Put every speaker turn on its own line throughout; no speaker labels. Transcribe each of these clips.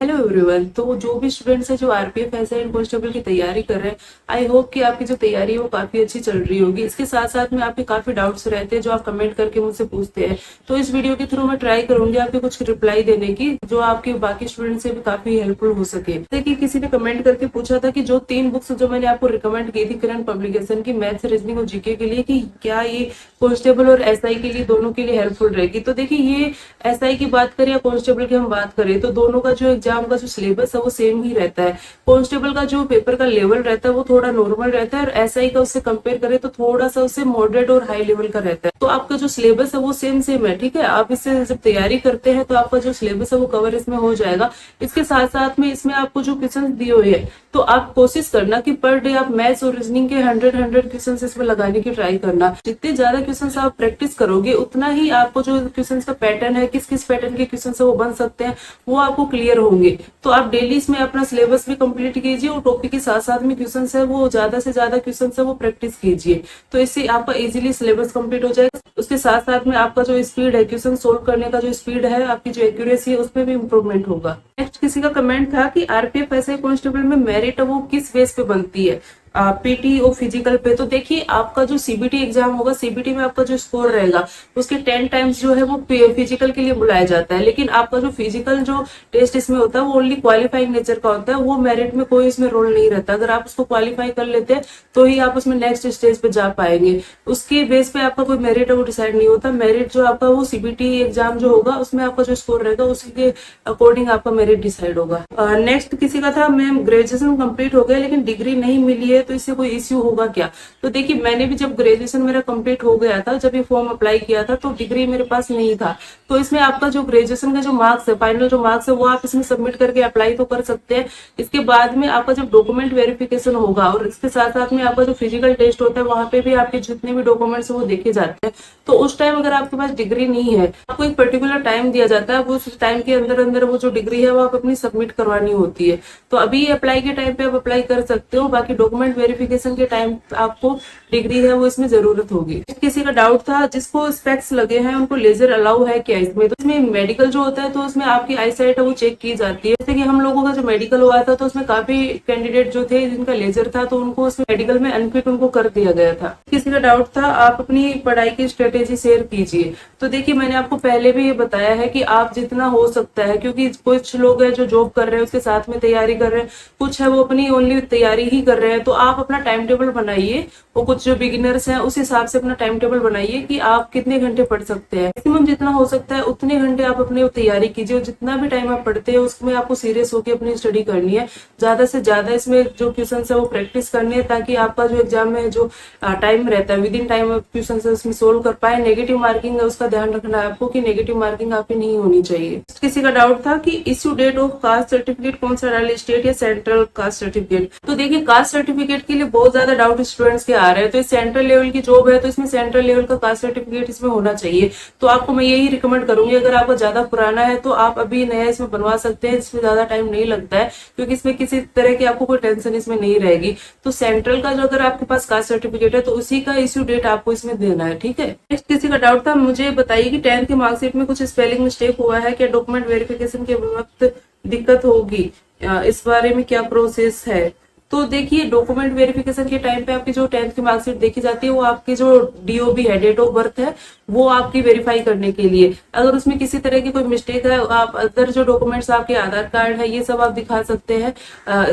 Hello everyone. तो जो भी स्टूडेंट्स है जो आरपीएफ एसआई एंड कांस्टेबल की तैयारी कर रहे हैं, आई होप कि आपकी जो तैयारी है वो काफी अच्छी चल रही होगी। इसके साथ साथ में आपके काफी डाउट्स रहते हैं जो आप कमेंट करके मुझसे पूछते हैं, तो इस वीडियो के थ्रू मैं ट्राई करूंगी आपके कुछ रिप्लाई देने की जो आपके बाकी स्टूडेंट से भी काफी हेल्पफुल हो सके। जैसे कि किसी ने कमेंट करके पूछा था कि जो 3 बुक्स जो मैंने आपको रिकमेंड की थी करंट पब्लिकेशन की, मैथ्स, रीजनिंग और जीके के लिए, कि क्या ये कांस्टेबल और एसआई के लिए दोनों के लिए हेल्पफुल रहेगी। तो देखिए, ये एसआई की बात करें या कांस्टेबल की हम बात करें तो दोनों का जो एग्जाम का जो सिलेबस है वो सेम ही रहता है। कांस्टेबल का जो पेपर का लेवल रहता है वो थोड़ा नॉर्मल रहता है, और एसआई का उससे कंपेयर करें तो थोड़ा सा उससे मॉडरेट और हाई लेवल का रहता है। तो आपका जो सिलेबस है वो सेम सेम है, ठीक है। आप इससे जब तैयारी करते हैं तो आपका जो सिलेबस है वो कवर इसमें हो जाएगा। इसके साथ साथ में इसमें आपको जो क्वेश्चन दिए हुए हैं, तो आप कोशिश करना कि पर डे आप मैथ्स और रीजनिंग के 100 क्वेश्चन इसमें लगाने की ट्राई करना। जितने ज्यादा क्वेश्चन आप प्रैक्टिस करोगे उतना ही आपको जो क्वेश्चन का पैटर्न है, किस किस पैटर्न के क्वेश्चन वो बन सकते हैं, वो आपको क्लियर होंगे। तो आप डेली इसमें अपना सिलेबस भी कंप्लीट कीजिए और टॉपिक के साथ साथ में क्वेश्चन है वो ज्यादा से ज्यादा क्वेश्चन है वो प्रैक्टिस कीजिए। तो इससे आपका इजीली सिलेबस कंप्लीट हो जाएगा। उसके साथ साथ में आपका जो स्पीड है, क्वेश्चन सोल्व करने का जो स्पीड है, आपकी जो एक्यूरेसी है, उसमें भी इंप्रूवमेंट होगा। नेक्स्ट किसी का कमेंट था कि आरपीएफ एसआई कांस्टेबल में मेरिट है वो किस बेस पे बनती है, पीटी और फिजिकल पे। तो देखिए, आपका जो सीबीटी एग्जाम होगा, सीबीटी में आपका जो स्कोर रहेगा उसके 10 टाइम्स जो है वो फिजिकल के लिए बुलाया जाता है। लेकिन आपका जो फिजिकल जो टेस्ट इसमें होता है वो ओनली क्वालिफाइंग नेचर का होता है, वो मेरिट में कोई इसमें रोल नहीं रहता। अगर आप उसको क्वालिफाई कर लेते हैं तो ही आप उसमें नेक्स्ट स्टेज पे जा पाएंगे। उसके बेस पे आपका कोई मेरिट है वो डिसाइड नहीं होता। मेरिट जो आपका वो सीबीटी एग्जाम जो होगा उसमें आपका जो स्कोर रहेगा उसी के अकॉर्डिंग आपका मेरिट डिसाइड होगा। नेक्स्ट किसी का था, मैम ग्रेजुएशन कंप्लीट हो गया लेकिन डिग्री नहीं मिली है, तो इससे कोई इश्यू होगा क्या। तो देखिए, मैंने भी जब ग्रेजुएशन मेरा कंप्लीट हो गया था, जब ये फॉर्म अप्लाई किया था, तो डिग्री मेरे पास नहीं था। तो इसमें आपका जो ग्रेजुएशन का जो मार्क्स है, फाइनल जो मार्क्स है, वो आप इसमें सबमिट करके अप्लाई तो कर सकते हैं। इसके बाद में आपका जब डॉक्यूमेंट वेरिफिकेशन होगा और इसके साथ साथ में आपका जो फिजिकल टेस्ट होता है, वहां पे भी आपके जितने भी डॉक्यूमेंट्स वो देखे जाते हैं। तो उस टाइम अगर आपके पास डिग्री नहीं है, आपको एक पर्टिकुलर टाइम दिया जाता है, वो उस टाइम के अंदर अंदर वो जो डिग्री है वो आप अपनी सबमिट करवानी होती है। तो अभी अप्लाई के टाइम पे आप अप्लाई कर सकते हो, बाकी डॉक्यूमेंट वेरिफिकेशन के टाइम आपको डिग्री है वो इसमें जरूरत होगी। किसी का डाउट था जिसको स्पेक्स लगे हैं उनको लेजर अलाउ है क्या इसमें। तो इसमें मेडिकल जो होता है तो उसमें आपकी आई साइट है वो चेक की जाती है। जैसे कि हम लोगों का जो मेडिकल हुआ था तो उसमें काफी कैंडिडेट जो थे जिनका लेजर था, तो उनको उसमें मेडिकल में अनफिट उनको कर दिया गया था। किसी का डाउट था आप अपनी पढ़ाई की स्ट्रेटेजी शेयर कीजिए। तो देखिए, मैंने आपको पहले भी ये बताया है कि आप जितना हो सकता है, क्योंकि कुछ लोग हैं जो जॉब कर रहे हैं उसके साथ में तैयारी कर रहे हैं, कुछ है वो अपनी ओनली तैयारी ही कर रहे हैं, तो आप अपना टाइम टेबल बनाइए। वो कुछ जो बिगिनर्स हैं उस हिसाब से अपना टाइम टेबल बनाइए कि आप कितने घंटे पढ़ सकते हैं। मैक्सिमम जितना हो सकता है उतने घंटे आप अपने तैयारी कीजिए, और जितना भी टाइम आप पढ़ते हैं उसमें आपको सीरियस होकर अपनी स्टडी करनी है। ज्यादा से ज्यादा इसमें जो क्वेश्चन है वो प्रैक्टिस करनी है, ताकि आपका जो एग्जाम में जो टाइम रहता है, विद इन टाइम क्वेश्चन है उसमें सोल्व कर पाए। नेगेटिव मार्किंग है उसका ध्यान रखना है आपको कि नेगेटिव मार्किंग आपकी नहीं होनी चाहिए। किसी का डाउट था कि issue date of caste certificate कौन सा डाले, स्टेट या सेंट्रल कास्ट सर्टिफिकेट। तो देखिए, कास्ट सर्टिफिकेट के लिए बहुत ज्यादा डाउट स्टूडेंट्स के आ रहे हैं। तो सेंट्रल लेवल की जॉब है तो इसमें सेंट्रल लेवल का कास्ट सर्टिफिकेट इसमें होना चाहिए। तो आपको मैं यही रिकमेंड करूंगी, अगर आपका ज्यादा पुराना है तो आप अभी नया इसमें बनवा सकते हैं, इसमें ज्यादा टाइम नहीं लगता है, क्योंकि इसमें किसी तरह की आपको कोई टेंशन इसमें नहीं रहेगी। तो सेंट्रल का जो अगर आपके पास कास्ट सर्टिफिकेट है तो उसी का इश्यू डेट आपको इसमें देना है, ठीक है। नेक्स्ट किसी का डाउट था, मुझे बताइए कि 10th की मार्कशीट में कुछ स्पेलिंग मिस्टेक हुआ है, क्या डॉक्यूमेंट वेरिफिकेशन के वक्त दिक्कत होगी, इस बारे में क्या प्रोसेस है। तो देखिए, डॉक्यूमेंट वेरिफिकेशन के टाइम पे आपकी जो 10th की मार्कशीट देखी जाती है वो आपकी जो डीओबी है, डेट ऑफ बर्थ है, वो आपकी वेरीफाई करने के लिए। अगर उसमें किसी तरह की कोई मिस्टेक है, आप अदर जो डॉक्यूमेंट्स आपके आधार कार्ड है ये सब आप दिखा सकते हैं।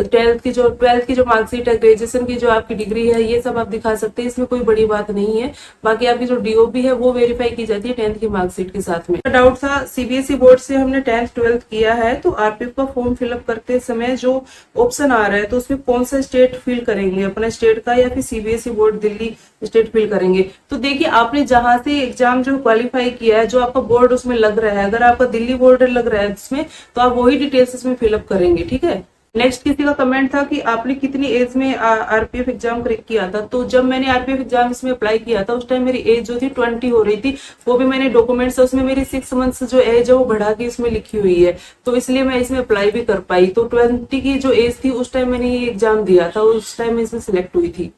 12th की जो मार्कशीट है, ग्रेजुएशन की जो आपकी डिग्री है, ये सब आप दिखा सकते हैं, इसमें कोई बड़ी बात नहीं है। बाकी आपकी जो डीओबी है वो वेरीफाई की जाती है 10th की मार्कशीट के साथ में। डाउट था, सीबीएसई बोर्ड से हमने 10th 12th किया है, तो आरपीएफ का फॉर्म फिलअप करते समय जो ऑप्शन आ रहा है तो उसमें कौन सा स्टेट फिल करेंगे, अपने स्टेट का या फिर CBSE board Delhi state fill करेंगे। तो देखिए, आपने जहां से एग्जाम जो क्वालिफाई किया है, जो आपका बोर्ड उसमें लग रहा है, अगर आपका दिल्ली बोर्ड लग रहा है इसमें, तो आप वही डिटेल्स इसमें फिलअप करेंगे, ठीक है। नेक्स्ट किसी का कमेंट था कि आपने कितनी एज में आरपीएफ एग्जाम क्रैक किया था। तो जब मैंने आरपीएफ एग्जाम इसमें अप्लाई किया था उस टाइम मेरी एज जो थी 20 हो रही थी। वो भी मैंने डॉक्यूमेंट्स उसमें मेरी 6 मंथ्स जो एज है वो बढ़ा के इसमें लिखी हुई है, तो इसलिए मैं इसमें अप्लाई भी कर पाई। तो 20 की जो एज थी उस टाइम मैंने ये एग्जाम दिया था, उस टाइम में इसमें सिलेक्ट हुई थी।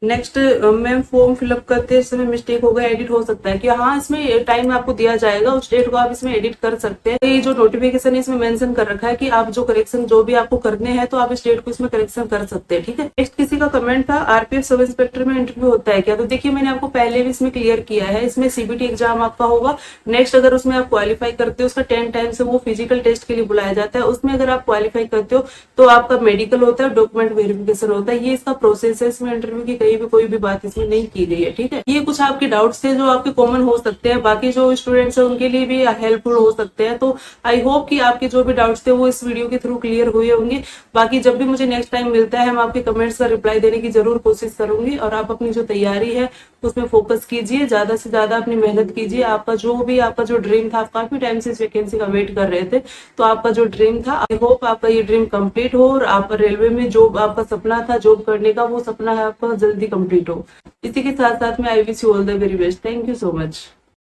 नेक्स्ट मैम, फॉर्म फिलअप करते समय मिस्टेक हो गया, एडिट हो सकता है कि? हाँ, इसमें टाइम आपको दिया जाएगा, उस डेट को आप इसमें एडिट कर सकते हैं। ये जो नोटिफिकेशन है इसमें मेंशन कर रखा है कि आप जो करेक्शन जो भी आपको करने हैं तो आप इस डेट को इसमें करेक्शन कर सकते हैं, ठीक है। नेक्स्ट किसी का कमेंट था, आरपीएफ सब इंस्पेक्टर में इंटरव्यू होता है क्या? तो देखिए, मैंने आपको पहले भी इसमें क्लियर किया है, इसमें सीबीटी एग्जाम आपका होगा। नेक्स्ट अगर उसमें आप क्वालिफाई करते हो, उसका 10 टाइम से वो फिजिकल टेस्ट के लिए बुलाया जाता है, उसमें अगर आप क्वालिफाई करते हो तो आपका मेडिकल होता है, डॉक्यूमेंट वेरिफिकेशन होता है, ये इसका प्रोसेस है। इसमें इंटरव्यू की कहीं भी कोई भी बात इसमें नहीं की गई है, ठीक है। ये कुछ आपके डाउट्स थे जो आपके कॉमन हो सकते हैं, बाकी जो स्टूडेंट्स हैं उनके लिए भी हेल्पफुल हो सकते हैं। तो आई होप कि आपके जो भी डाउट्स थे वो इस वीडियो के थ्रू क्लियर हुए होंगे। बाकी जब भी मुझे नेक्स्ट टाइम मिलता है, हम आपके कमेंट्स का रिप्लाई देने की जरूर कोशिश करूंगी। और आप अपनी जो तैयारी है उसमें फोकस कीजिए, ज्यादा से ज्यादा अपनी मेहनत कीजिए। आपका जो ड्रीम था, आप काफी टाइम से इस वैकेंसी का वेट कर रहे थे, तो आपका जो ड्रीम था, आई होप आपका ये ड्रीम कंप्लीट हो और आप रेलवे में जो आपका सपना था जॉब करने का, वो सपना है आपका जल्दी कंप्लीट हो। इसी के साथ साथ में I wish you all the very best. Thank you so much.